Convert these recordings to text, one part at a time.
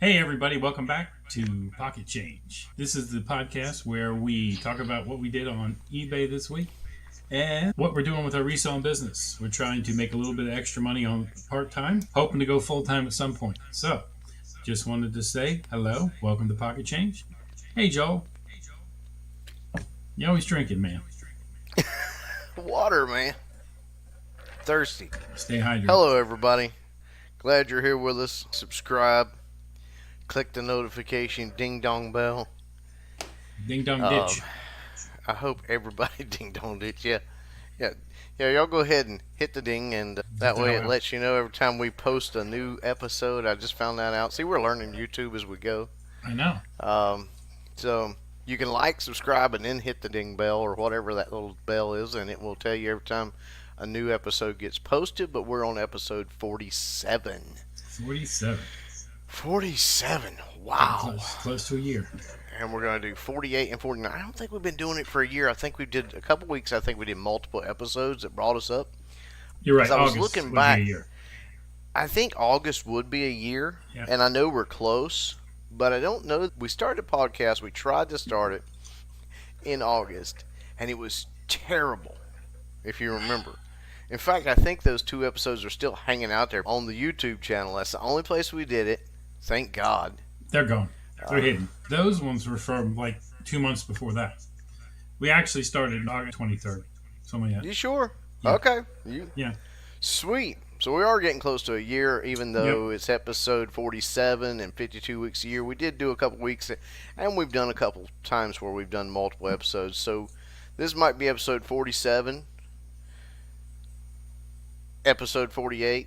Hey everybody, welcome back to Pocket Change. This is the podcast where we talk about what we did on eBay this week and what we're doing with our reselling business. We're trying to make a little bit of extra money on part-time, hoping to go full-time at some point. So, just wanted to say hello, welcome to Pocket Change. Hey Joel. You always drinking, man. Water, man. Thirsty. Stay hydrated. Hello, everybody. Glad you're here with us. Subscribe. Click the notification ding dong bell. Ding dong ditch. I hope everybody ding dong ditch. Yeah. Y'all go ahead and hit the ding, and that way it lets you know every time we post a new episode. I just found that out. See, we're learning YouTube as we go. I know. So you can like, subscribe, and then hit the ding bell or whatever that little bell is, and it will tell you every time a new episode gets posted. But we're on episode 47. 47. Wow. Close to a year. And we're going to do 48 and 49. I don't think we've been doing it for a year. I think we did a couple weeks. I think we did multiple episodes that brought us up. You're right. I was August looking would back. be a year. I think August would be a year. Yeah. And I know we're close. But I don't know. We started a podcast. We tried to start it in August. And it was terrible, if you remember. In fact, I think those two episodes are still hanging out there on the YouTube channel. That's the only place we did it. Thank God. They're gone. They're hidden. Those ones were from like 2 months before that. We actually started August 23rd. Something like that. You sure? Yeah. Okay. Yeah. Sweet. So we are getting close to a year, even though it's episode 47 and 52 weeks a year. We did do a couple weeks, and we've done a couple times where we've done multiple episodes. So this might be episode 47, episode 48,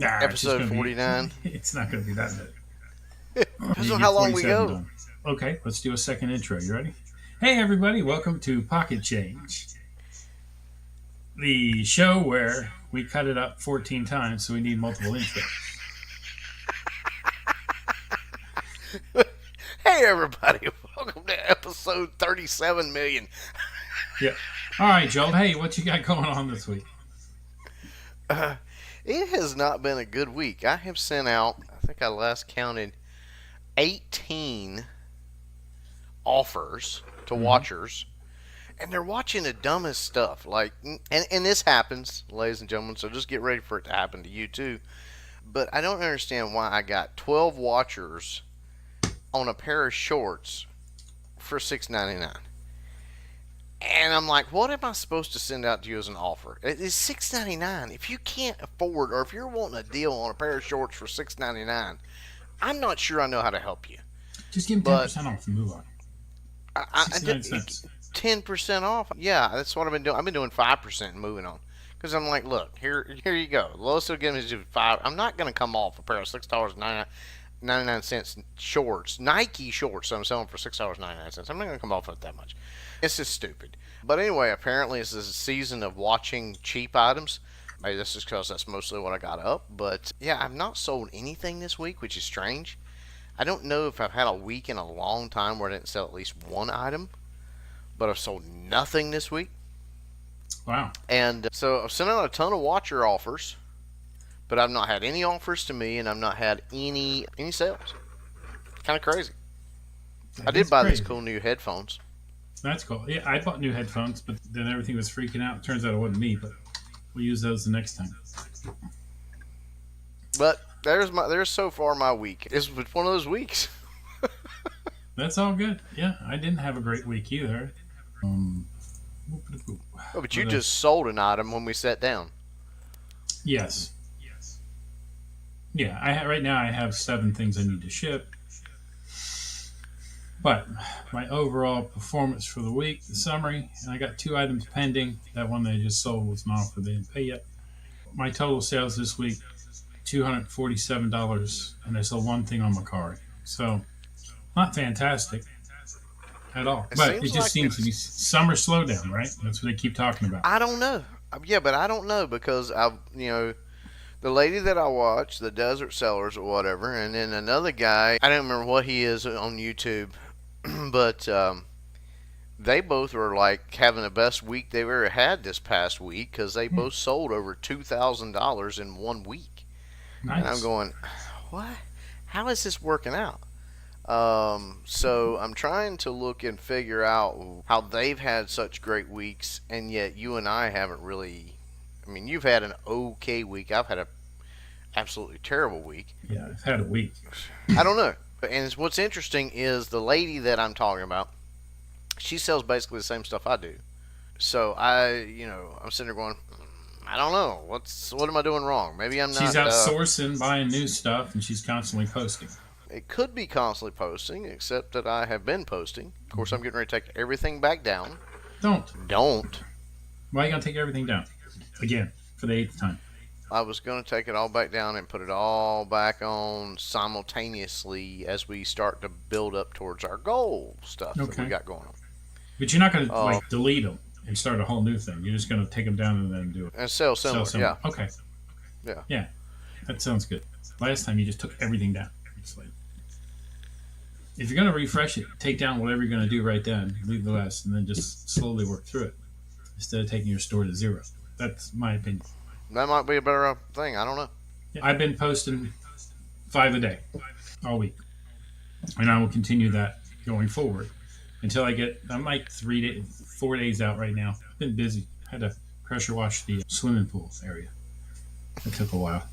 episode 49. It's not going to be that big. Depends on how long we go. Done. Okay, let's do a second intro. You ready? Hey, everybody. Welcome to Pocket Change, the show where we cut it up 14 times, so we need multiple intros. Hey, everybody. Welcome to episode 37 million. Yeah. All right, Joel. Hey, what you got going on this week? It has not been a good week. I have sent out, I think I last counted, 18 offers to watchers, and they're watching the dumbest stuff. Like, and this happens, ladies and gentlemen, so just get ready for it to happen to you too. But I don't understand why I got 12 watchers on a pair of shorts for $6.99. And I'm like, what am I supposed to send out to you as an offer? It's $6.99. If you can't afford, or if you're wanting a deal on a pair of shorts for $6.99, I'm not sure I know how to help you. Just give them 10% off and move on. 69 cents. 10% off. Yeah, that's what I've been doing. I've been doing 5% and moving on. Because I'm like, look, here you go. The lowest they'll give me is $5. I'm not going to come off a pair of $6.99 shorts, Nike shorts I'm selling for $6.99. I'm not going to come off at that much. It's just stupid. But anyway, apparently this is a season of watching cheap items. Maybe this is because that's mostly what I got up. But yeah, I've not sold anything this week, which is strange. I don't know if I've had a week in a long time where I didn't sell at least one item. But I've sold nothing this week. Wow. And so I've sent out a ton of watcher offers. But I've not had any offers to me, and I've not had any sales. Kind of crazy. I did buy these cool new headphones. That's cool. Yeah, I bought new headphones, but then everything was freaking out. It turns out it wasn't me, but we'll use those the next time. But there's so far my week. It's one of those weeks. That's all good. Yeah, I didn't have a great week either. But you just sold an item when we sat down. Yes. Yeah, right now I have 7 things I need to ship. But my overall performance for the week, the summary, and I got 2 items pending. That one they just sold was an offer they didn't pay yet. My total sales this week, $247, and I sold 1 thing on my card. So, not fantastic at all. But it just seems to be summer slowdown, right? That's what they keep talking about. I don't know. Yeah, but I don't know because the lady that I watch, the Desert Sellers or whatever, and then another guy, I don't remember what he is on YouTube, but they both were like having the best week they've ever had this past week because they both sold over $2,000 in 1 week. Nice. And I'm going, what? How is this working out? So I'm trying to look and figure out how they've had such great weeks, and yet you and I haven't really. I mean, you've had an okay week. I've had a absolutely terrible week. Yeah, I've had a week. I don't know. And what's interesting is the lady that I'm talking about. She sells basically the same stuff I do. So I'm sitting there going, I don't know. What am I doing wrong? Maybe I'm not. She's outsourcing, buying new stuff, and she's constantly posting. It could be constantly posting, except that I have been posting. Of course, I'm getting ready to take everything back down. Don't. Why are you going to take everything down? Again, for the 8th time. I was going to take it all back down and put it all back on simultaneously as we start to build up towards our goal stuff that we got going on. But you're not going to delete them and start a whole new thing. You're just going to take them down and then do it. And sell similar. Yeah. Okay. Yeah. Yeah. That sounds good. Last time you just took everything down. It's like, if you're going to refresh it, take down whatever you're going to do right then, leave the rest, and then just slowly work through it instead of taking your store to zero. That's my opinion. That might be a better thing. I don't know. Yeah, I've been posting 5 a day all week, and I will continue that going forward until I'm like 4 days out right now. I've been busy. Had to pressure wash the swimming pool area. It took a while.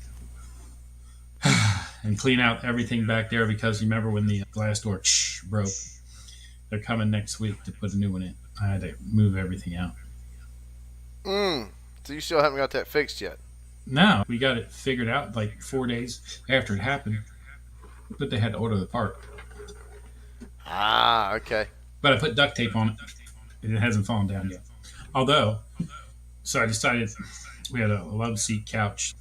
And clean out everything back there because you remember when the glass door broke. They're coming next week to put a new one in. I had to move everything out. So you still haven't got that fixed yet? No, we got it figured out like 4 days after it happened. But they had to order the part. Ah, okay. But I put duct tape on it. And it hasn't fallen down yet. Although, so I decided we had a love seat couch.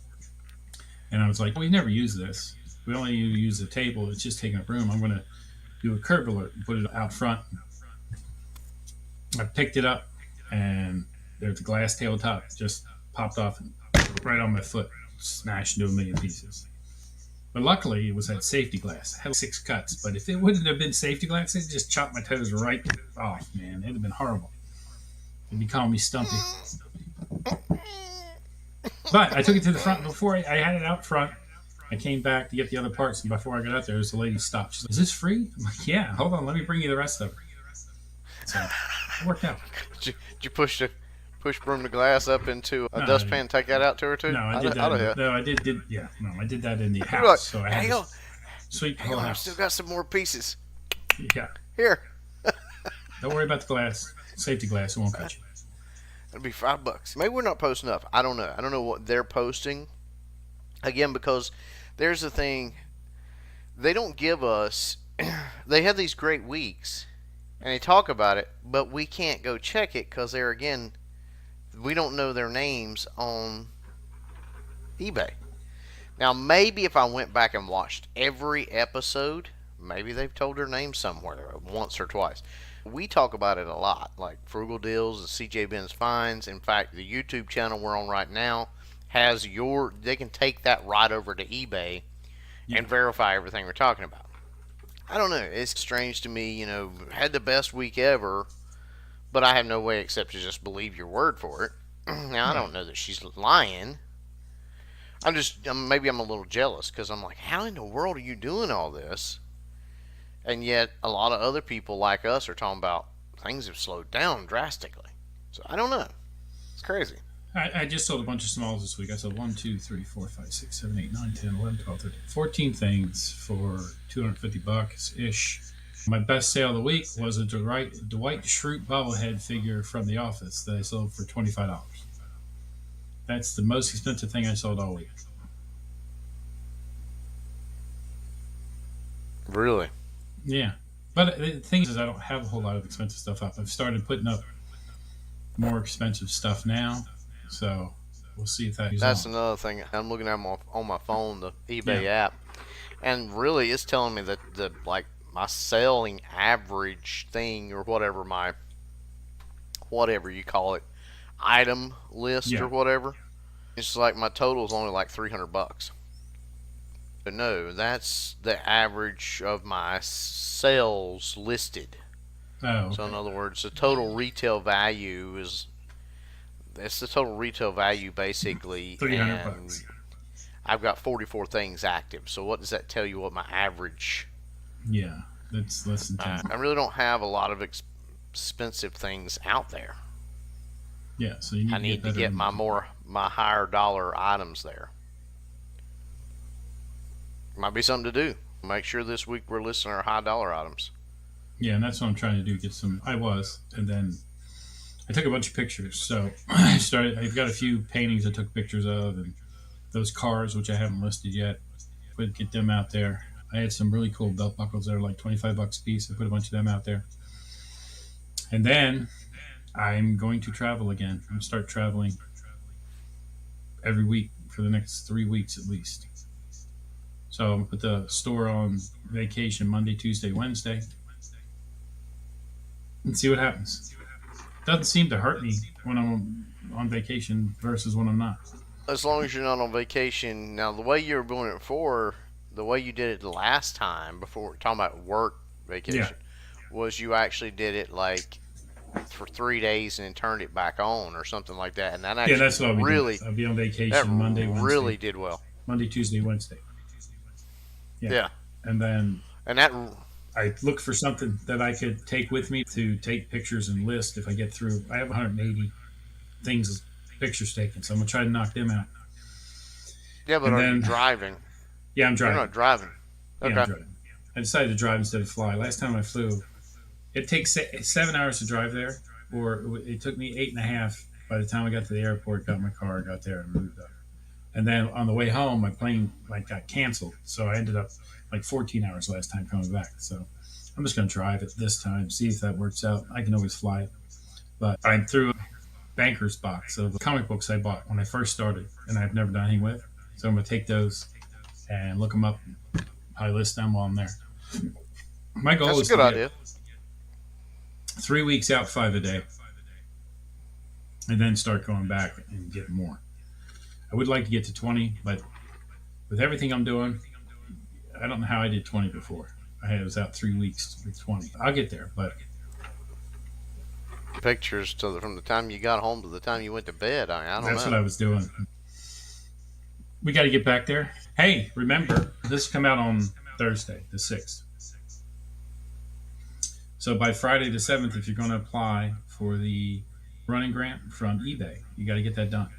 And I was like, we never use this. We only use the table. It's just taking up room. I'm going to do a curb alert and put it out front. I picked it up, and there's a glass tabletop just popped off and right on my foot, smashed into a million pieces. But luckily, it was that safety glass. It had 6 cuts, but if it wouldn't have been safety glass, it just chopped my toes right off, man. It'd have been horrible. They'd be calling me Stumpy. But I took it to the front before I had it out front. I came back to get the other parts, and before I got out there, the lady stopped. She's like, "Is this free?" I'm like, "Yeah, hold on, let me bring you the rest of it." So it worked out. Did you push broom the glass up into a dustpan and take that out to her too? No, I did that. No, I did. Yeah, no, I did that in the house. Like, so I had to sweep the whole house. I've still got some more pieces. Yeah. Here. Don't worry about the glass. Safety glass. It won't cut you. It'll be $5. Maybe we're not posting enough. I don't know. I don't know what they're posting. Again, because there's the thing. They don't give us. They have these great weeks, and they talk about it, but we can't go check it because we don't know their names on eBay. Now, maybe if I went back and watched every episode, maybe they've told their name somewhere once or twice. We talk about it a lot, like Frugal Deals and CJ Ben's Finds. In fact, the YouTube channel we're on right now has they can take that right over to eBay and verify everything we're talking about. I don't know. It's strange to me, had the best week ever, but I have no way except to just believe your word for it. Now, I don't know that she's lying. Maybe I'm a little jealous because I'm like, how in the world are you doing all this? And yet, a lot of other people like us are talking about things have slowed down drastically. So, I don't know. It's crazy. I just sold a bunch of smalls this week. I sold 1, 2, 3, 4, 5, 6, 7, 8, 9, 10, 11, 12, 13, 14 things for $250-ish. My best sale of the week was a Dwight Schrute bobblehead figure from The Office that I sold for $25. That's the most expensive thing I sold all week. Really? Yeah. But the thing is, I don't have a whole lot of expensive stuff up. I've started putting up more expensive stuff now. So we'll see if that's another thing. I'm looking at on my phone, the eBay app, and really it's telling me that my selling average thing or whatever you call it, item list or whatever. It's like my total is only like $300. But no, that's the average of my sales listed. Oh, okay. So in other words, the total retail value it's the total retail value basically. $300. I've got 44 things active. So what does that tell you? What my average? Yeah, that's less than 10. I really don't have a lot of expensive things out there. Yeah, so you need I to get need to better get inventory. my higher dollar items there. Might be something to do. Make sure this week we're listing our high dollar items. Yeah, and that's what I'm trying to do. Get some. I was, and then I took a bunch of pictures. So I started. I've got a few paintings I took pictures of, and those cars which I haven't listed yet. But get them out there. I had some really cool belt buckles that are like $25 a piece. I put a bunch of them out there, and then I'm going to travel again. I'm gonna start traveling every week for the next 3 weeks at least. So I'm gonna put the store on vacation Monday, Tuesday, Wednesday, and see what happens. Doesn't seem to hurt me when I'm on vacation versus when I'm not. As long as you're not on vacation. Now, the way you were doing it before, the way you did it the last time, before talking about work Yeah, vacation, was you actually did it like for 3 days and then turned it back on or something like that. And that yeah, actually that's what I'll be doing. really, I'll be on that vacation Monday, really Wednesday, did well. Monday, Tuesday, Wednesday. Yeah, Yeah. and then And that, I look for something that I could take with me to take pictures and list if I get through. I have 180 things, pictures taken, so I'm gonna try to knock them out. yeah, but And are you then, driving? yeah, I'm You're not driving. driving. Yeah, I'm Okay. driving. I decided to drive instead of fly. Last time I flew, it takes 7 hours to drive there, or it took me 8.5 by the time I got to the airport, got my car, got there, and moved up. And then on the way home, my plane like got canceled, so I ended up like 14 hours last time coming back. So I'm just gonna drive it this time, see if that works out. I can always fly it, but I'm through a banker's box of comic books I bought when I first started, and I've never done anything with. So I'm gonna take those and look them up. I list them while I'm there. My goal That's a is to good get idea. 3 weeks out, 5 a day, and then start going back and get more. I would like to get to 20, but with everything I'm doing, I don't know how I did 20 before. I was out 3 weeks with 20. I'll get there, but Pictures from the time you got home to the time you went to bed. I don't that's what know. I was doing. We got to get back there. Hey, remember, this will come out on Thursday, the 6th. So by Friday the 7th, if you're going to apply for the running grant from eBay, you got to get that done.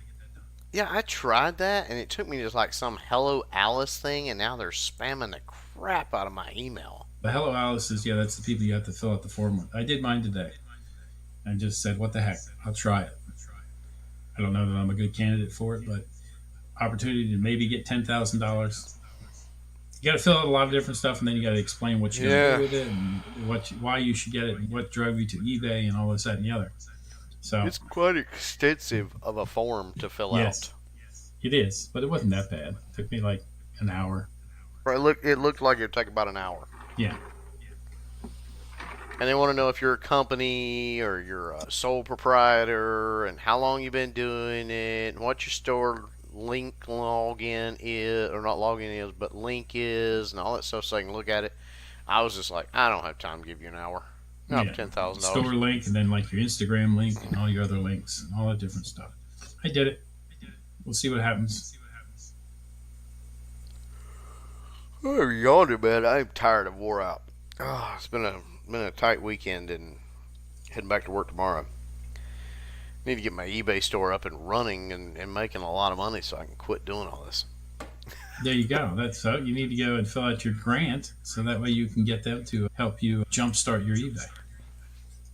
Yeah, I tried that, and it took me to like some Hello Alice thing, and now they're spamming the crap out of my email. But Hello Alice is, yeah, that's the people you have to fill out the form with. I did mine today. I just said, what the heck? I'll try it. I don't know that I'm a good candidate for it, but opportunity to maybe get $10,000. You got to fill out a lot of different stuff, and then you got to explain what you're going to Yeah, do with it, and why you should get it, and what drove you to eBay, and all this, that, and the other. So, it's quite extensive of a form to fill yes, out. it is, but it wasn't that bad. It took me like an hour. It looked like it'd take about an hour. Yeah, And they want to know if you're a company or you're a sole proprietor and how long you've been doing it and what your store link login is, or not login is, but link is, and all that stuff so I can look at it. I was just like, I don't have time to give you an hour. No, yeah. $10,000. Store link, and then like your Instagram link, and all your other links, and all that different stuff. I did it. We'll see what happens. Oh, yonder, man. I'm tired of wore out. Oh, it's been a tight weekend and heading back to work tomorrow. Need to get my eBay store up and running and making a lot of money so I can quit doing all this. There you go. That's so you need to go and fill out your grant so that way you can get them to help you jumpstart your eBay.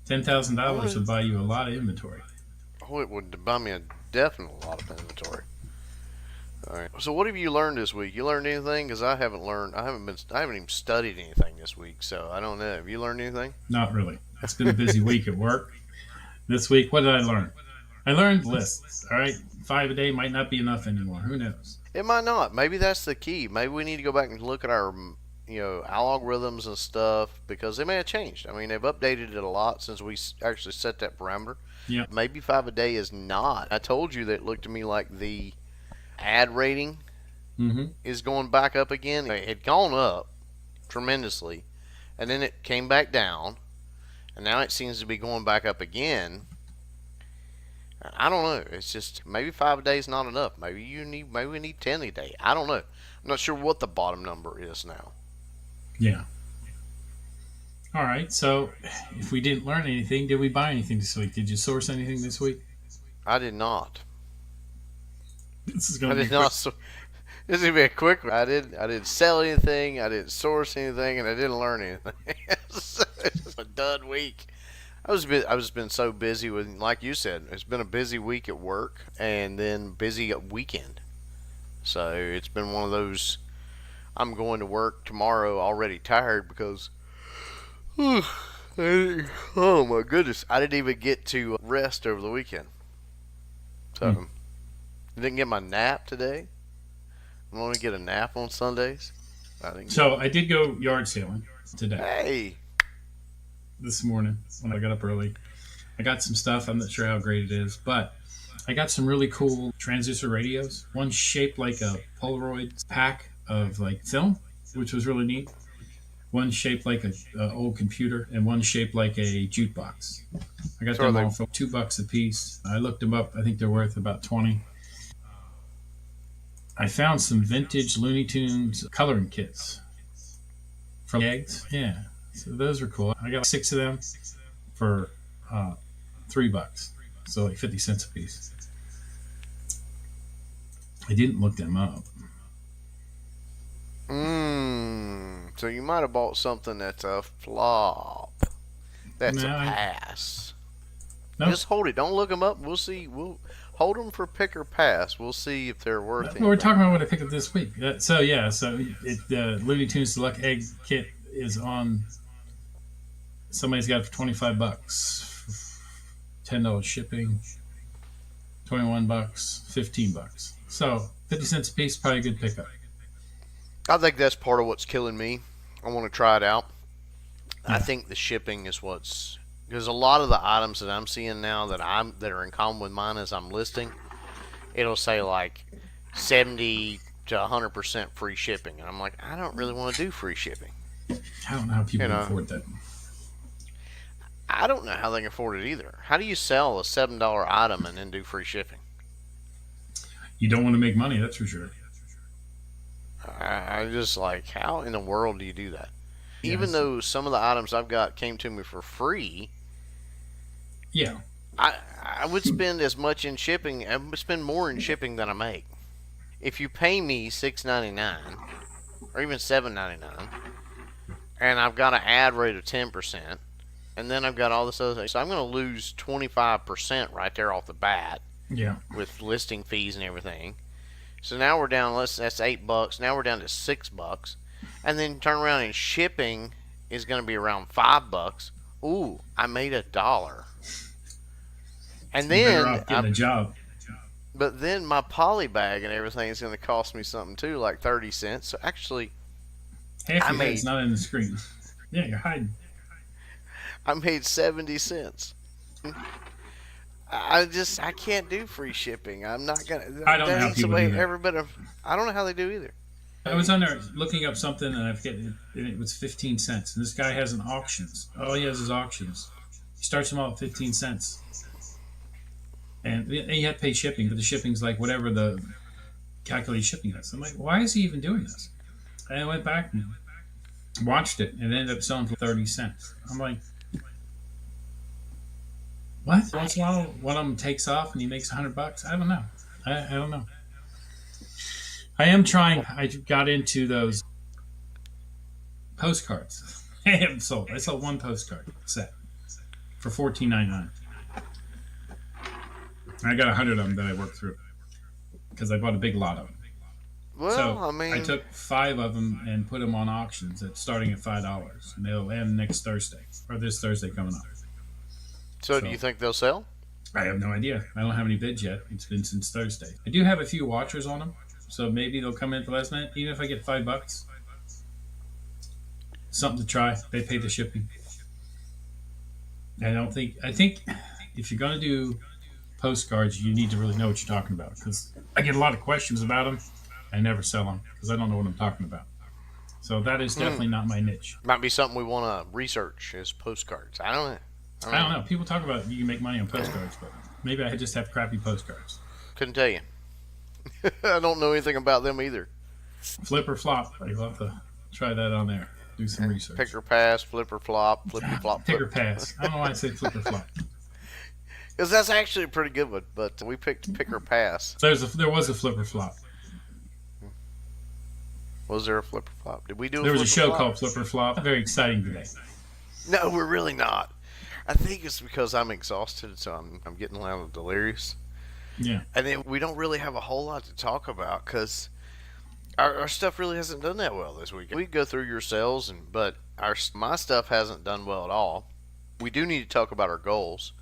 $10,000 would buy you a lot of inventory. Oh, it would buy me a definite lot of inventory. All right. So, what have you learned this week? You learned anything? Because I haven't learned. I haven't even studied anything this week. So I don't know. Have you learned anything? Not really. It's been a busy week at work. This week, what did I learn? I learned lists. All right, 5 a day might not be enough anymore. Who knows? It might not. Maybe that's the key. Maybe we need to go back and look at our, algorithms and stuff because they may have changed. I mean, they've updated it a lot since we actually set that parameter. Yeah. Maybe 5 a day is not. I told you that it looked to me like the ad rating Mm-hmm. is going back up again. It had gone up tremendously, and then it came back down, and now it seems to be going back up again. I don't know. It's just maybe 5 days not enough. Maybe we need 10 a day. I don't know. I'm not sure what the bottom number is now. Yeah. All right. So, if we didn't learn anything, did we buy anything this week? Did you source anything this week? I did not. This is I going to be did quick. not. This is gonna be a quick one. I didn't sell anything. I didn't source anything, and I didn't learn anything. It's just a dud week. I was been so busy with, like you said, it's been a busy week at work, and then busy at weekend. So it's been one of those. I'm going to work tomorrow already tired because, oh my goodness, I didn't even get to rest over the weekend. So I didn't get my nap today. I'm going to get a nap on Sundays. So, I did go yard sailing today, Hey, this morning, when I got up early. I got some stuff. I'm not sure how great it is, but I got some really cool transistor radios. One shaped like a Polaroid pack of like film, which was really neat. One shaped like a old computer, and one shaped like a jukebox. I got so are them they all for $2 a piece. I looked them up. I think they're worth about 20. I found some vintage Looney Tunes coloring kits from eggs. Yeah, so those were cool. I got 6 of them for $3, so like 50 cents a piece. I didn't look them up. So you might have bought something that's a flop. That's No, a pass. no. Just hold it. Don't look them up. We'll see. We'll hold them for pick or pass. We'll see if they're worth anything. We're talking about what I picked up this week. So the Looney Tunes Deluxe Egg Kit is on. Somebody's got it for $25, $10 shipping, $21, $15. So 50 cents a piece, probably a good pickup. I think that's part of what's killing me. I want to try it out. Yeah. I think the shipping is what's because a lot of the items that I'm seeing now that are in common with mine as I'm listing, it'll say like 70 to 100% free shipping, and I'm like, I don't really want to do free shipping. I don't know how people can afford that. I don't know how they can afford it either. How do you sell a $7 item and then do free shipping? You don't want to make money, that's for sure. I just like, how in the world do you do that? Yeah, Even though some of the items I've got came to me for free, yeah, I would spend as much in shipping. I would spend more in shipping than I make. If you pay me $6.99 or even $7.99, and I've got an ad rate of 10%, and then I've got all this other thing, so I'm going to lose 25% right there off the bat. Yeah. With listing fees and everything. So now we're down. That's $8. Now we're down to $6, and then turn around and shipping is going to be around $5. Ooh, I made $1. And You're then better off getting a job. but then my poly bag and everything is going to cost me something too, like 30 cents. So actually, Half I your head's made not in the screen. Yeah, you're hiding. I made 70 cents. I can't do free shipping. I'm not gonna. I don't know how ain't the people way do that. every bit of. I don't know how they do either. I was on there looking up something, and I forget, and it was 15 cents. And this guy has an auctions. All he has is auctions. He starts them all at 15 cents. And you have to pay shipping, but the shipping's like whatever the calculated shipping is. I'm like, why is he even doing this? And I went back and watched it, and it ended up selling for 30 cents. I'm like, what? Once in a while, one of them takes off and he makes $100. I don't know. I don't know. I am trying. I got into those postcards. I haven't sold. I sold one postcard set for $14.99. I got 100 of them that I worked through because I bought a big lot of them. Well, So I mean, I took 5 of them and put them on auctions at starting at $5, and they'll end next Thursday or this Thursday coming up. so do you think they'll sell? I have no idea. I don't have any bids yet. It's been since Thursday. I do have a few watchers on them, so maybe they'll come in at the last minute. Even if I get $5, something to try. They pay the shipping. I think if you're going to do postcards, you need to really know what you're talking about because I get a lot of questions about them. I never sell them because I don't know what I'm talking about. So that is definitely not my niche. Might be something we want to research as postcards. I don't know. I don't know. People talk about you can make money on postcards, but Maybe I just have crappy postcards. Couldn't tell you. I don't know anything about them either. Flip or flop. You'll have to try that on there. Do some research. Pick or pass, flip or flop, flippy flop. Pick or pass. I don't know why I say flip or flop. Because that's actually a pretty good one, but we picked pick or pass. There was a flip or flop. Was there a flip or flop? Did we do? There was a show called Flip or Flop. Very exciting today. No, we're really not. I think it's because I'm exhausted, so I'm getting a little delirious. Yeah. And then we don't really have a whole lot to talk about because our stuff really hasn't done that well this week. We go through your sales, but my stuff hasn't done well at all. We do need to talk about our goals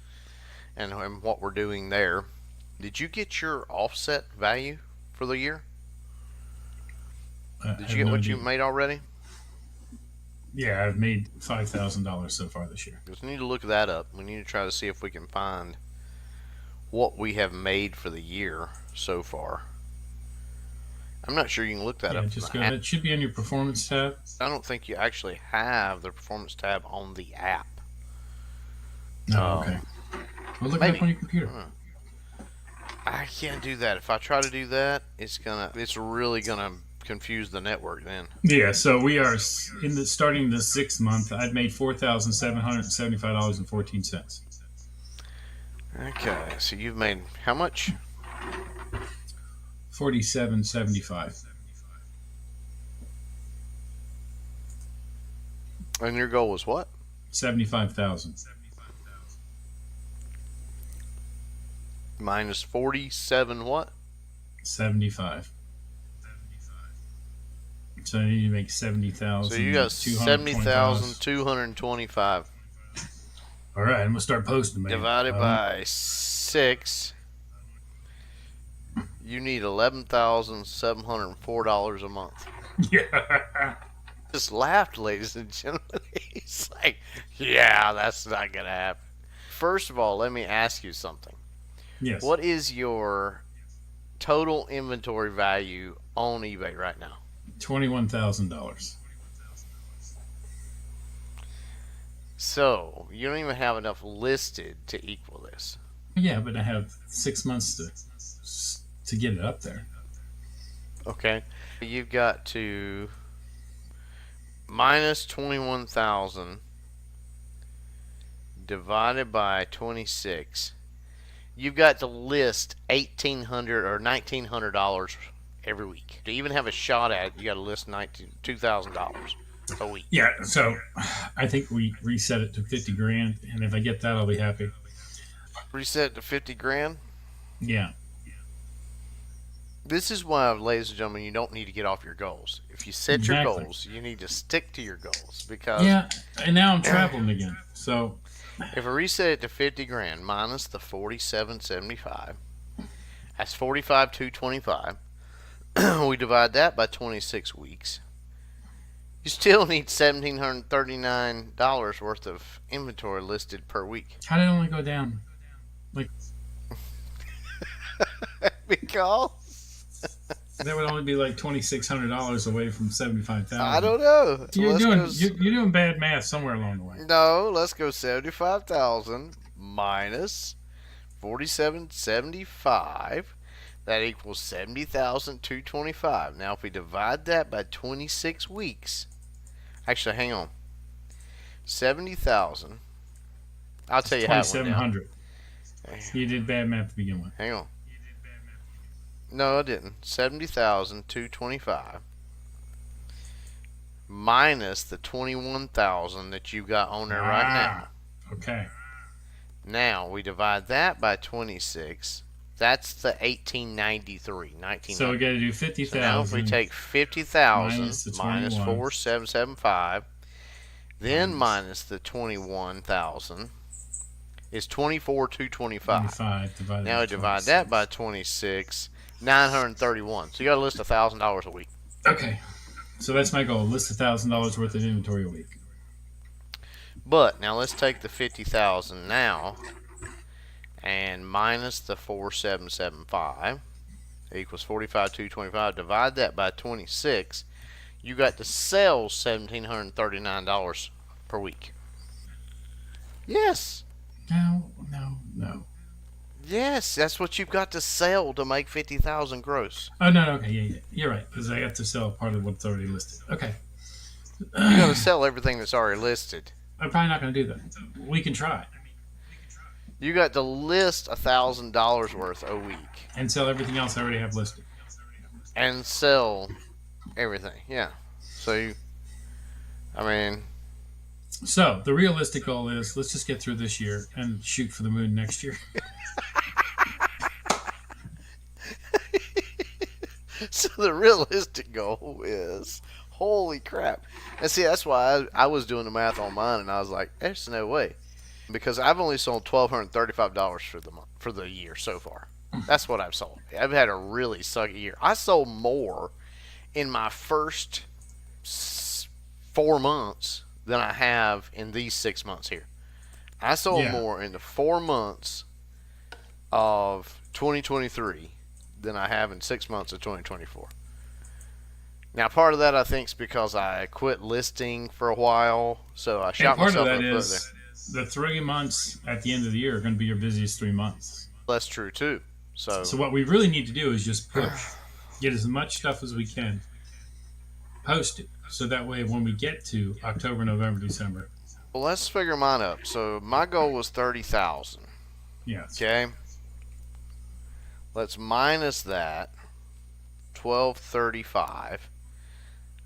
and what we're doing there. Did you get your offset value for the year? Did you get what you made already? Yeah, I've made $5,000 so far this year. We need to look that up. We need to try to see if we can find what we have made for the year so far. I'm not sure you can look that up. Just go. It should be on your performance tab. I don't think you actually have the performance tab on the app. Oh, okay. Well, look it up on your computer. I can't do that. If I try to do that, it's really gonna confuse the network then. Yeah, so we are starting the 6th month. I've made $4,775.14. Okay, so you've made how much? $47.75. And your goal was what? 75,000. Minus 47 what? 75. So I need to make 70,000. So you got 70,225. All right, I'm gonna start posting. Man. Divided by 6. You need $11,704 a month. Yeah. Just laughed, ladies and gentlemen. He's like, yeah, that's not gonna happen. First of all, let me ask you something. Yes. What is your total inventory value on eBay right now? $21,000. So you don't even have enough listed to equal this. Yeah, but I have 6 months to get it up there. Okay, you've got to minus 21,000 divided by 26. You've got to list $1,800 or $1,900 every week. To even have a shot at it, you got to list $2,000 a week. Yeah, so I think we reset it to 50 grand, and if I get that, I'll be happy. Reset it to 50 grand? Yeah. This is why, ladies and gentlemen, you don't need to get off your goals. If you set your goals, you need to stick to your goals because and now I'm traveling again. So if I reset it to 50 grand minus the 47.75, that's 45,225. We divide that by 26 weeks. You still need $1,739 worth of inventory listed per week. How did it only go down? Because that would only be like $2,600 away from 75,000. I don't know. You're doing bad math somewhere along the way. No, let's go 75,000 minus 47.75. That equals 70,225. Now, if we divide that by 26 weeks, actually, hang on, 70,000. I'll tell you how it went down. 2,700. You did bad math to begin with. Hang on. No, I didn't. 70,225 minus the 21,000 that you got on there right now. Okay. Now we divide that by 26. That's the 1893. So we got to do 50,000. So now if we take 50,000 minus 4775, then minus the 21,000 is 24,225. Now we divide that by 26. 931. So you got to list $1,000 a week. Okay, so that's my goal. List $1,000 worth of inventory a week. But now let's take the 50,000 now and minus the 4775 equals 45,225. Divide that by 26. You got to sell $1,739 per week. Yes. No. Yes, that's what you've got to sell to make 50,000 gross. Oh no, okay, yeah, yeah, you're right because I have to sell part of what's already listed. Okay, You got to I'm sell everything that's already listed. probably not going to do that. We can try You got to list $1,000 worth a week and sell everything else I already have listed. and sell everything. Yeah. So you, I mean, So the realistic goal is let's just get through this year and shoot for the moon next year. so the realistic goal is, holy crap. And see, that's why I was doing the math on mine, and I was like, there's no way, because I've only sold $1,235 for the year so far. That's what I've sold. I've had a really sucky year. I sold more in my first 4 months than I have in these 6 months here. I sold Yeah. more in the 4 months of 2023 than I have in 6 months of 2024. Now, part of that I think is because I quit listing for a while, so I And shot part of myself that in the foot is there. the 3 months at the end of the year are going to be your busiest 3 months. That's true too. So, So what we really need to do is just push, get as much stuff as we can, post it, so that way when we get to October, November, December, well, let's figure mine up. So my goal was 30,000. yes, Okay, let's minus that 1235.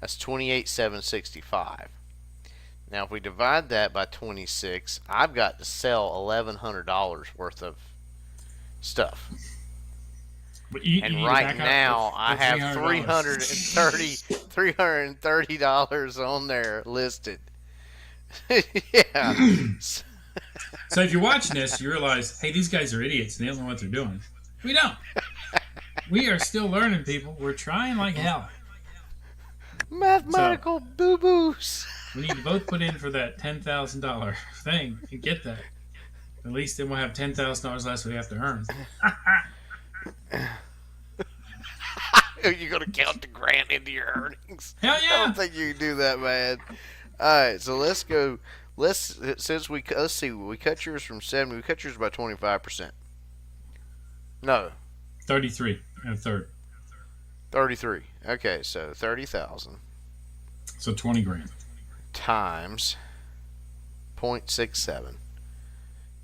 That's 28,765. Now, if we divide that by 26, I've got to sell $1,100 worth of stuff. but you And need to right back up now, the I have $300. $330 on there listed. yeah. So if you're watching this, you realize, hey, these guys are idiots and they don't know what they're doing. We don't. We are still learning, people. We're trying like hell. Mathematical boo boos. We need to both put in for that $10,000 thing and get that. At least then we'll have $10,000 less we have to earn. You're going to count the grant into your earnings? Hell I yeah! don't think you can do that, man. All right, so let's go. Let's see. We cut yours from 70. We cut yours by 25%. No, 33 and a third. 33. Okay, so 30,000 So 20 grand. times 0.67.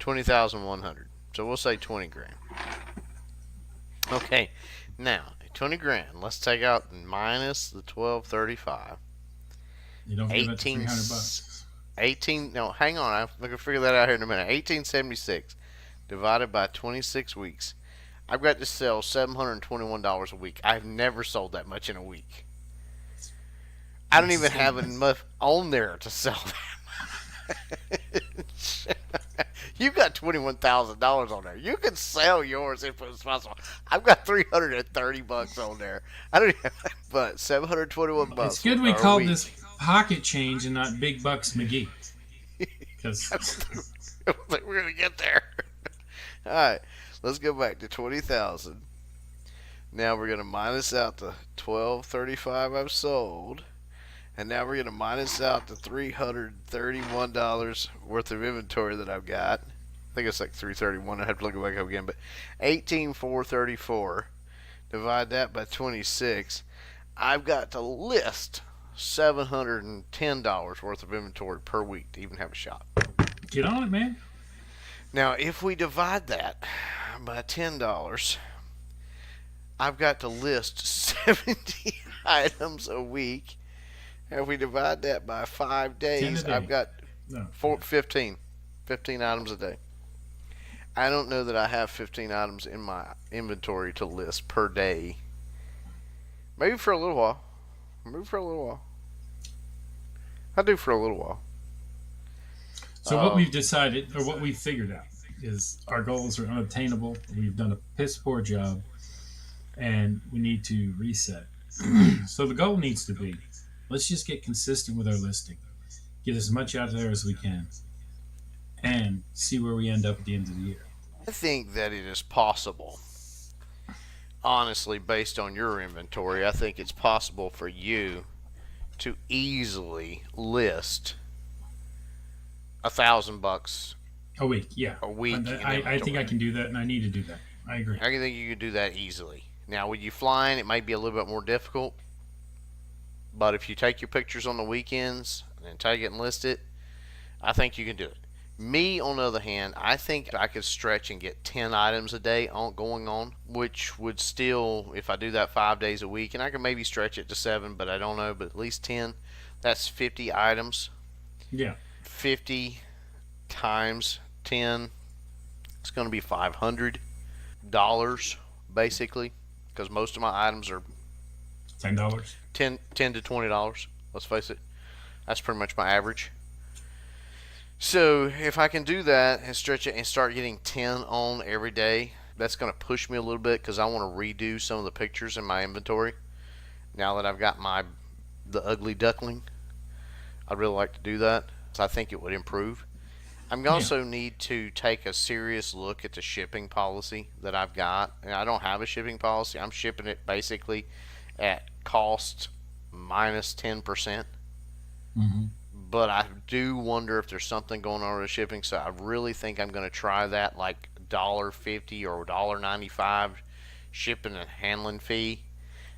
20,100. So we'll say 20 grand. Okay, now 20 grand. Let's take out minus the 1235. You don't give it to 18 $300. 18. No, hang on. I'm gonna figure that out here in a minute. 1876 divided by 26 weeks. I've got to sell $721 a week. I've never sold that much in a week. I don't even have enough on there to sell that. You've got $21,000 on there. You can sell yours if it's possible. I've got $330 on there. I don't even have, but $721 bucks. It's good we a called week. this pocket change and not Big Bucks McGee. Because We're gonna get there. All right, let's go back to 20,000. Now we're gonna minus out the 1235 I've sold, and now we're gonna minus out the $331 worth of inventory that I've got. I think it's like 331. I have to look it back up again, but 18,434. Divide that by 26. I've got to list $710 worth of inventory per week to even have a shot. get on it, man. Now, if we divide that by $10, I've got to list 70 items a week. And if we divide that by 5 days, day. I've got No. 15 items a day. I don't know that I have 15 items in my inventory to list per day. Maybe for a little while. I do for a little while. So what we've decided, or what we've figured out, is our goals are unattainable. We've done a piss poor job, and we need to reset. So the goal needs to be, let's just get consistent with our listing, get as much out there as we can, and see where we end up at the end of the year. I think that it is possible. Honestly, based on your inventory, I think it's possible for you to easily list $1,000 A week, yeah. A week in I think I inventory. can do that, and I need to do that. I agree. I think you could do that easily. Now, with you flying, it might be a little bit more difficult. But if you take your pictures on the weekends and take it and list it, I think you can do it. Me, on the other hand, I think I could stretch and get 10 items a day going on, which would still, if I do that 5 days a week, and I can maybe stretch it to 7, but I don't know, but at least 10, that's 50 items. Yeah. 50 times 10, it's going to be $500 basically, because most of my items are $10. 10 to $20. Let's face it, that's pretty much my average. So if I can do that and stretch it and start getting 10 on every day, that's going to push me a little bit because I want to redo some of the pictures in my inventory. Now that I've got the ugly duckling, I'd really like to do that. So I think it would improve. I'm going to also need to take a serious look at the shipping policy that I've got. And I don't have a shipping policy. I'm shipping it basically at cost minus 10%. Mm-hmm. But I do wonder if there's something going on with the shipping. So I really think I'm going to try that, like $1.50 or $1.95 shipping and handling fee,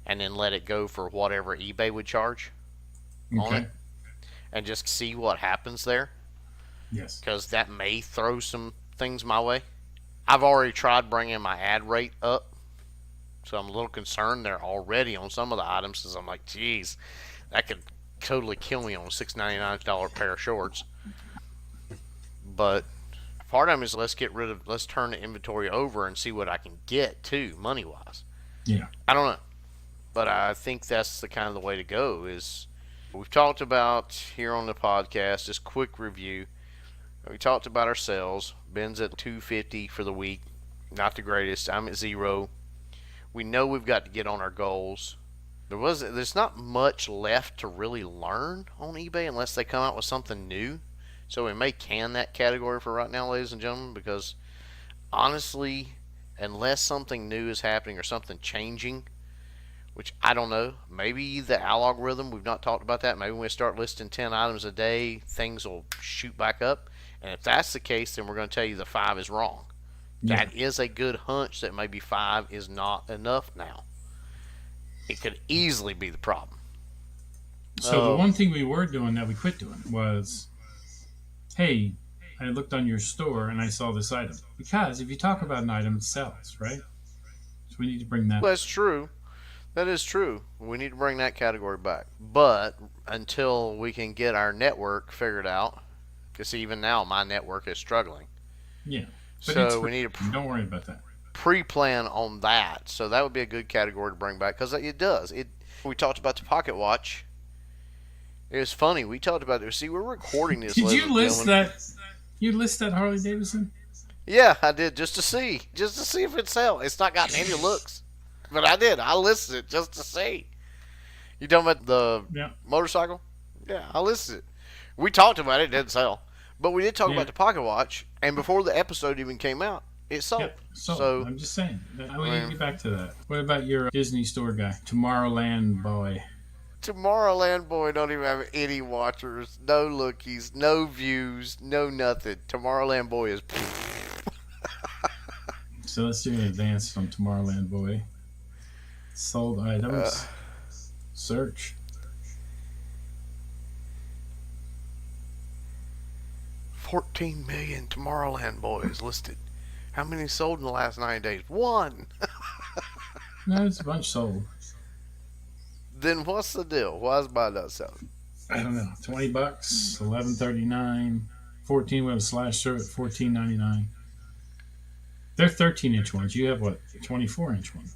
and then let it go for whatever eBay would charge on it, and just see what happens there. Yes. Because that may throw some things my way. I've already tried bringing my ad rate up, so I'm a little concerned there already on some of the items, because I'm like, geez, that could totally kill me on a $6.99 pair of shorts. But part of them is let's turn the inventory over and see what I can get too, money wise. Yeah. I don't know, but I think that's the kind of the way to go. Is we've talked about here on the podcast, just quick review. We talked about our sales. Ben's at 250 for the week, not the greatest. I'm at 0. We know we've got to get on our goals. There's not much left to really learn on eBay unless they come out with something new. So we may can that category for right now, ladies and gentlemen, because honestly, unless something new is happening or something changing, which I don't know, maybe the algorithm, we've not talked about that. Maybe when we start listing 10 items a day, things will shoot back up. And if that's the case, then we're going to tell you the 5 is wrong. Yeah. That is a good hunch that maybe 5 is not enough now. It could easily be the problem. So the one thing we were doing that we quit doing was, hey, I looked on your store and I saw this item. Because if you talk about an item, it sells, right? So we need to bring that. Well, that's true. That is true. We need to bring that category back. But until we can get our network figured out, because even now my network is struggling. Yeah. So we need to don't worry about that. Pre-plan on that. So that would be a good category to bring back, because it does. We talked about the pocket watch. It was funny. We talked about it. See, we're recording this. Did you list that? You list that Harley Davidson? Yeah, I did, just to see if it sells. It's not gotten any looks, but I did. I listed it just to see. You talking about the motorcycle? Yeah, I listed it. We talked about it. It didn't sell, but we did talk about the pocket watch. And before the episode even came out, it sold. Yep. So I'm just saying. We need to get back to that. What about your Disney store guy, Tomorrowland boy? Tomorrowland boy don't even have any watchers, no lookies, no views, no nothing. Tomorrowland boy is. So let's do an advance from Tomorrowland boy. Sold items. Search. 14 million Tomorrowland boys listed. How many sold in the last 90 days? 1. No, it's a bunch sold. Then what's the deal? Why is mine not selling? I don't know. $20, $11.39, 14 with a slash through at $14.99. They're 13-inch ones. You have what? 24-inch one.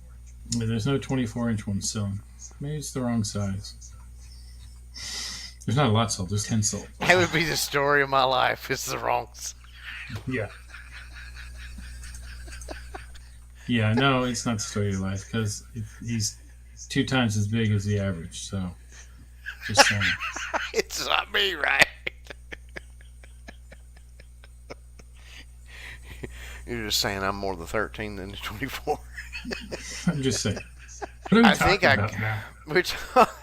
There's no 24-inch one selling. Maybe it's the wrong size. There's not a lot sold. There's 10 sold. That would be the story of my life. It's the wrong size. Yeah. Yeah, no, it's not the story of your life, because he's 2 times as big as the average, so just saying. It's not me, right? You're just saying I'm more the 13 than the 24. I'm just saying. What are we talking about now? We're talking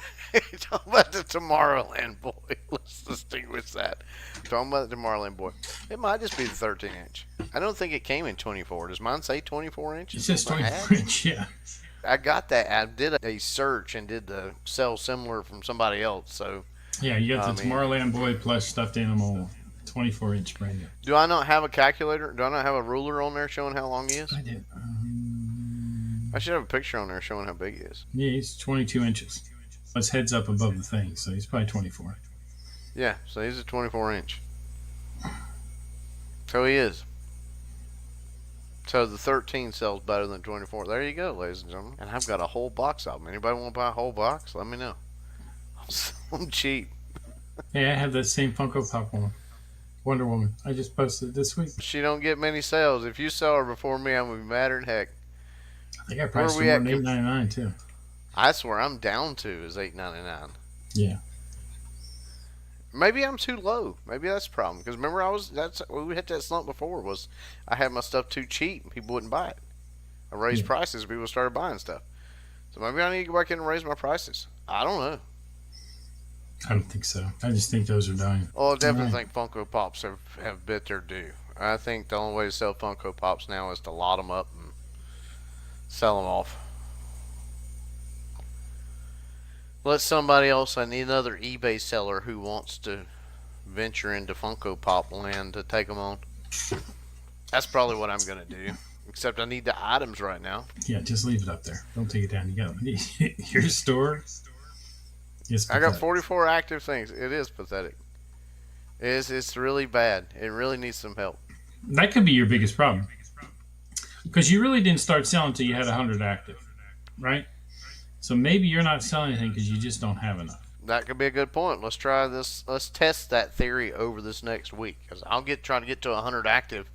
How about the Tomorrowland boy? Let's distinguish that. Talking about the Tomorrowland boy. It might just be the 13-inch. I don't think it came in 24. Does mine say 24 It inches? says 24 inch, yeah. I got that. I did a search and did the sell similar from somebody else. So Yeah, you got the Tomorrowland Boy plus stuffed animal, 24 inch brand new. do I not have a calculator? Do I not have a ruler on there showing how long he is? I did. I should have a picture on there showing how big he is. Yeah, he's 22 inches. His head's up above the thing, so he's probably 24. Yeah, so he's a 24-inch. So he is. So the 13 sells better than 24. There you go, ladies and gentlemen. And I've got a whole box of them. Anybody want to buy a whole box? Let me know. I'll sell them cheap. Hey, I have that same Funko Pop one. Wonder Woman. I just posted it this week. She don't get many sales. If you sell her before me, I'm going to be madder than heck. I think I priced her more than $8.99 too. I swear I'm down to is $8.99. Yeah. Maybe I'm too low. Maybe that's the problem. Because remember, we hit that slump before. Was I had my stuff too cheap? People wouldn't buy it. I raised prices. People started buying stuff. So maybe I need to go back in and raise my prices. I don't know. I don't think so. I just think those are dying. Well, I definitely think Funko Pops have bit their due. I think the only way to sell Funko Pops now is to lot them up and sell them off. Let somebody else. I need another eBay seller who wants to venture into Funko Pop land to take them on. That's probably what I'm going to do. Except I need the items right now. Yeah, just leave it up there. Don't take it down. You got your store. I got 44 active things. It is pathetic. It's really bad. It really needs some help. That could be your biggest problem. Because you really didn't start selling until you had 100 active, right? So maybe you're not selling anything because you just don't have enough. That could be a good point. Let's try this. Let's test that theory over this next week. Because I'll try to get to 100 active.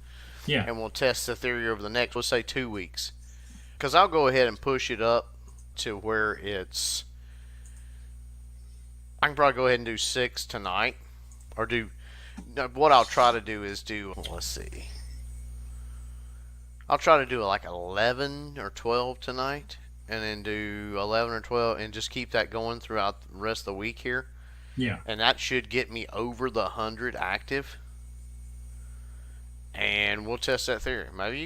Yeah. And we'll test the theory over the next, let's say, 2 weeks. Because I'll go ahead and push it up to where it's... I can probably go ahead and do 6 tonight. Or do... What I'll try to do is do... Let's see. I'll try to do like 11 or 12 tonight. And then do 11 or 12 and just keep that going throughout the rest of the week here. Yeah. And that should get me over the 100 active. And we'll test that theory. Maybe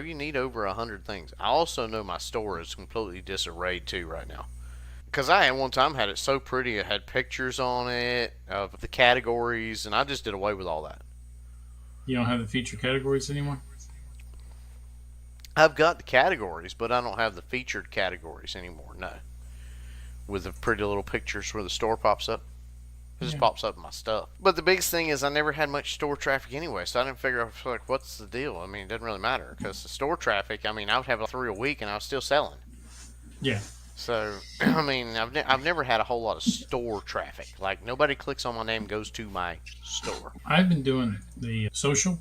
you need over 100 things. I also know my store is completely disarrayed too right now. Because I at one time had it so pretty. It had pictures on it of the categories, and I just did away with all that. You don't have the feature categories anymore? I've got the categories, but I don't have the featured categories anymore, no. With the pretty little pictures where the store pops up. It just pops up in my stuff. But the biggest thing is I never had much store traffic anyway, so I didn't figure out, like, what's the deal? I mean, it doesn't really matter, because the store traffic, I mean, I would have 3 a week, and I was still selling. Yeah. So, I mean, I've never had a whole lot of store traffic. Like, nobody clicks on my name, goes to my store. I've been doing the social.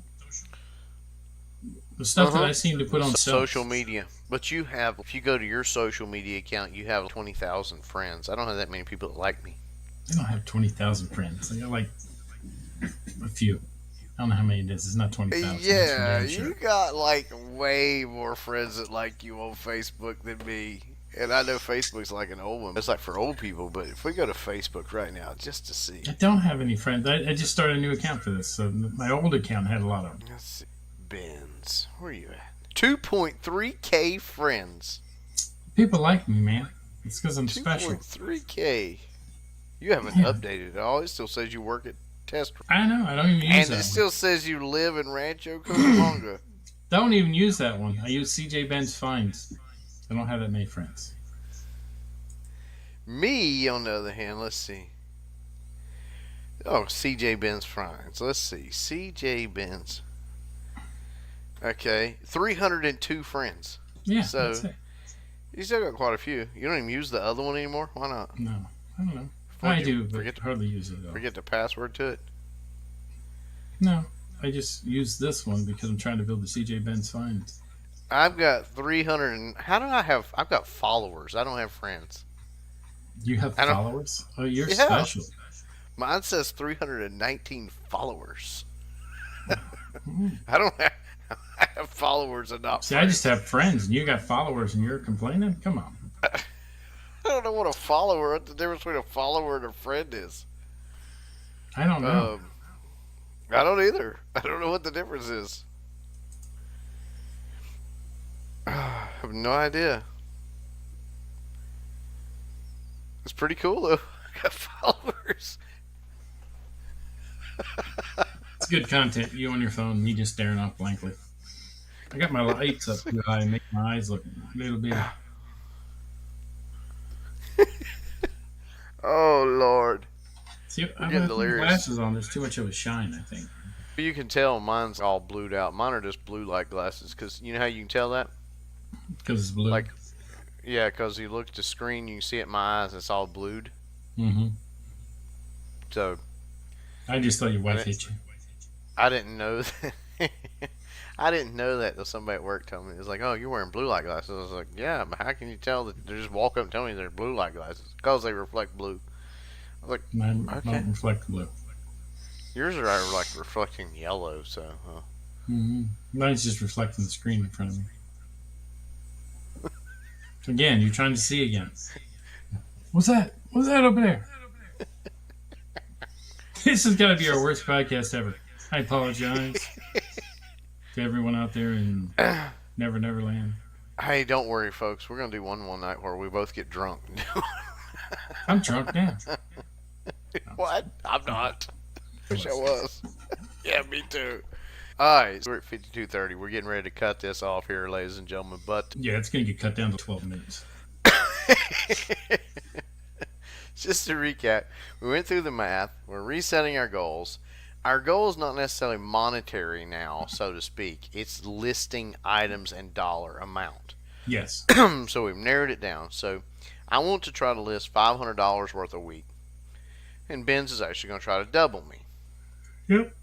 The stuff that I seem to put on social media. But you have, if you go to your social media account, you have 20,000 friends. I don't have that many people that like me. I don't have 20,000 friends. I got like a few. I don't know how many it is. It's not 20,000. Yeah, you got like way more friends that like you on Facebook than me. And I know Facebook's like an old one. It's like for old people. But if we go to Facebook right now, just to see. I don't have any friends. I just started a new account for this. So my old account had a lot of them. Let's see. Benz. Where are you at? 2.3K friends. People like me, man. It's because I'm special. 2.3K. You haven't updated it all. It still says you work at Test. I know. I don't even use that And it still says you live in Rancho Cucamonga. Don't even use that one. I use CJ Benz Finds. I don't have that many friends. Me, on the other hand, let's see. Oh, CJ Benz Finds. Let's see. CJ Benz. Okay. 302 friends. Yeah, so that's it. You still got quite a few. You don't even use the other one anymore? Why not? No. I don't know. I do, but hardly use it, though. Forget the password to it? No. I just use this one because I'm trying to build the CJ Benz Finds. I've got 300. How do I have? I've got followers. I don't have friends. You have followers? Oh, you're special. Mine says 319 followers. I don't have. I have followers and not See, friends. I just have friends, and you got followers, and you're complaining? Come on. don't know what the difference between a follower and a friend is. I don't know. I don't either. I don't know what the difference is. I have no idea. It's pretty cool though. I got followers. It's good content. You on your phone, me just staring off blankly. I got my lights up too high and make my eyes look a little bit. Oh Lord. See, We're I've getting got delirious. glasses on. There's too much of a shine, I think. You can tell mine's all blued out. Mine are just blue light glasses. Cause you know how you can tell that? Because it's blue. Like, yeah, cause you look at the screen, you can see it in my eyes. It's all blued. Mm-hmm. So I just thought your wife hit you. I didn't know that. I didn't know that till somebody at work told me. It was like, "Oh, you're wearing blue light glasses." I was like, "Yeah, but how can you tell that?" They just walk up and tell me they're blue light glasses because they reflect blue. I was like, Mine okay. don't reflect blue. "Yours are like reflecting yellow." So, Mm-hmm. Mine's just reflecting the screen in front of me. Again, you're trying to see again. What's that? What's that over there? This has got to be our worst podcast ever. I apologize to everyone out there in Never Neverland. hey, don't worry, folks. We're gonna do one night where we both get drunk. I'm drunk now. What? I'm not. Wish I was. Yeah, me too. Alright, we're at 52:30. We're getting ready to cut this off here, ladies and gentlemen. But Yeah, it's going to get cut down to 12 minutes. just to recap, we went through the math. We're resetting our goals. Our goal is not necessarily monetary now, so to speak. It's listing items and dollar amount. Yes. So we've narrowed it down. So I want to try to list $500 worth a week. And Ben's is actually going to try to double me. Yep.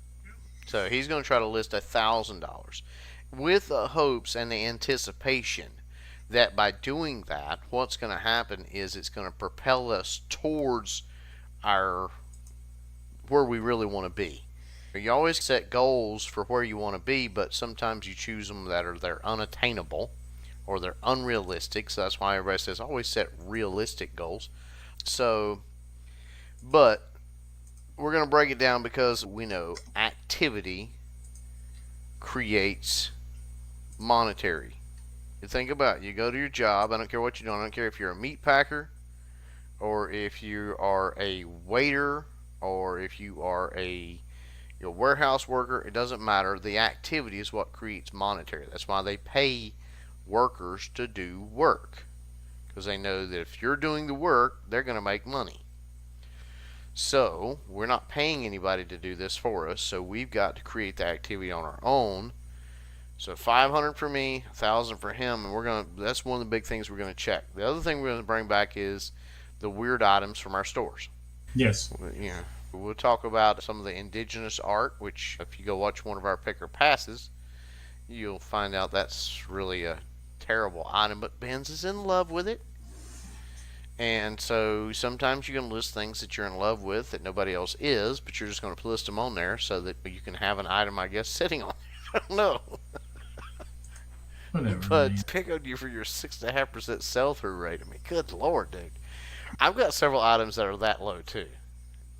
So he's going to try to list $1,000 with the hopes and the anticipation that by doing that, what's going to happen is it's going to propel us towards our where we really want to be. You always set goals for where you want to be, but sometimes you choose them that are they're unattainable or they're unrealistic. So that's why everybody says always set realistic goals. So, but we're going to break it down because we know activity creates monetary. You think about it. You go to your job. I don't care what you're doing. I don't care if you're a meat packer or if you are a waiter or if you are a warehouse worker. It doesn't matter. The activity is what creates monetary. That's why they pay workers to do work, because they know that if you're doing the work, they're going to make money. So we're not paying anybody to do this for us, so we've got to create the activity on our own. So 500 for me, 1,000 for him, and that's one of the big things we're going to check. The other thing we're going to bring back is the weird items from our stores. Yes. We'll talk about some of the indigenous art, which if you go watch one of our picker passes, you'll find out that's really a terrible item, but Ben's is in love with it. And so sometimes you can list things that you're in love with that nobody else is, but you're just going to list them on there so that you can have an item, I guess, sitting on there. I don't know. Whatever. But Man. pick on you for your 6.5% sell-through rate. I mean, good Lord, dude. I've got several items that are that low, too.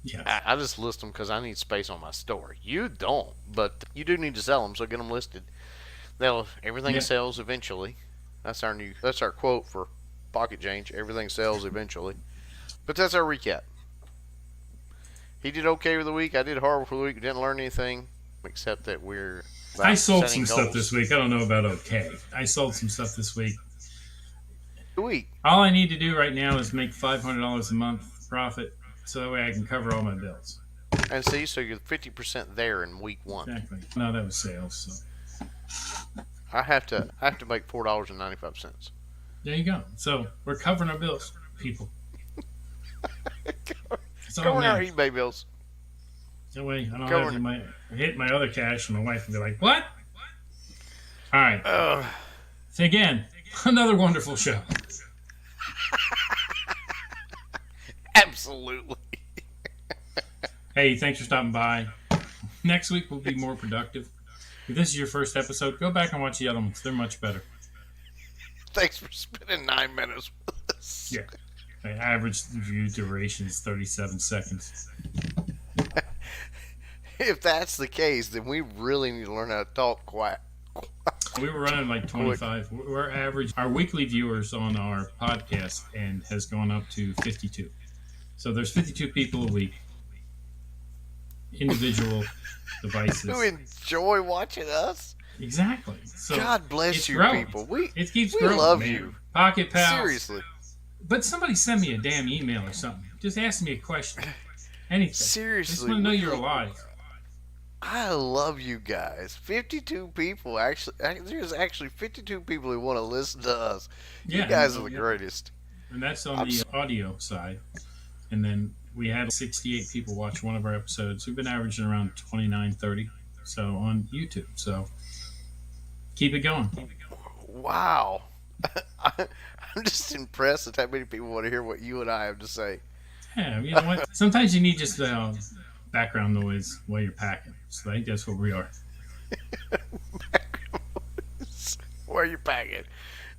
Yeah. I just list them because I need space on my store. You don't, but you do need to sell them, so get them listed. Everything sells eventually. That's our quote for Pocket Change. Everything sells eventually. But that's our recap. He did okay with the week. I did horrible for the week. We didn't learn anything except that we're. I sold some goals. stuff this week. I don't know about okay. I sold some stuff this week. Week. All I need to do right now is make $500 a month profit, so that way I can cover all my bills. And see, so you're 50% there in week one. Exactly. No, that was sales. So. I have to make $4.95. There you go. So we're covering our bills, people. Covering our eBay bills. That way I don't have to hit my other cash, and my wife will be like, "What?" All right. So again, another wonderful show. Absolutely. Hey, thanks for stopping by. Next week we'll be more productive. If this is your first episode, go back and watch the other ones. They're much better. Thanks for spending 9 minutes with us. Yeah. The average view duration is 37 seconds. If that's the case, then we really need to learn how to talk quiet. We were running like 25. We're average. Our weekly viewers on our podcast and has gone up to 52. So there's 52 people a week. Individual devices. Who enjoy watching us. Exactly. So God bless it's you, growing. people. It keeps we growing. love man. you. Pocket Pals. Seriously. But somebody send me a damn email or something. Just ask me a question. Anything. Seriously. I just want to know you're alive. I love you guys. 52 people. Actually, there's actually 52 people who want to listen to us. Yeah, you guys are the greatest. And that's on the audio side. And then we had 68 people watch one of our episodes. We've been averaging around 29, 30. So on YouTube. So keep it going. Wow. I'm just impressed at how many people want to hear what you and I have to say. Yeah, you know what? Sometimes you need just background noise while you're packing. So I think that's what we are. Where you packing?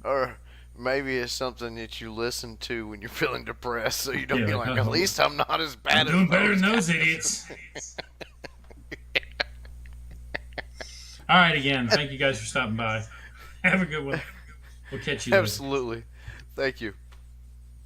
Or maybe it's something that you listen to when you're feeling depressed, so you don't be like, at least I'm not as bad as doing better than those idiots. All right, again, thank you guys for stopping by. Have a good one. We'll catch you later. Absolutely. Thank you.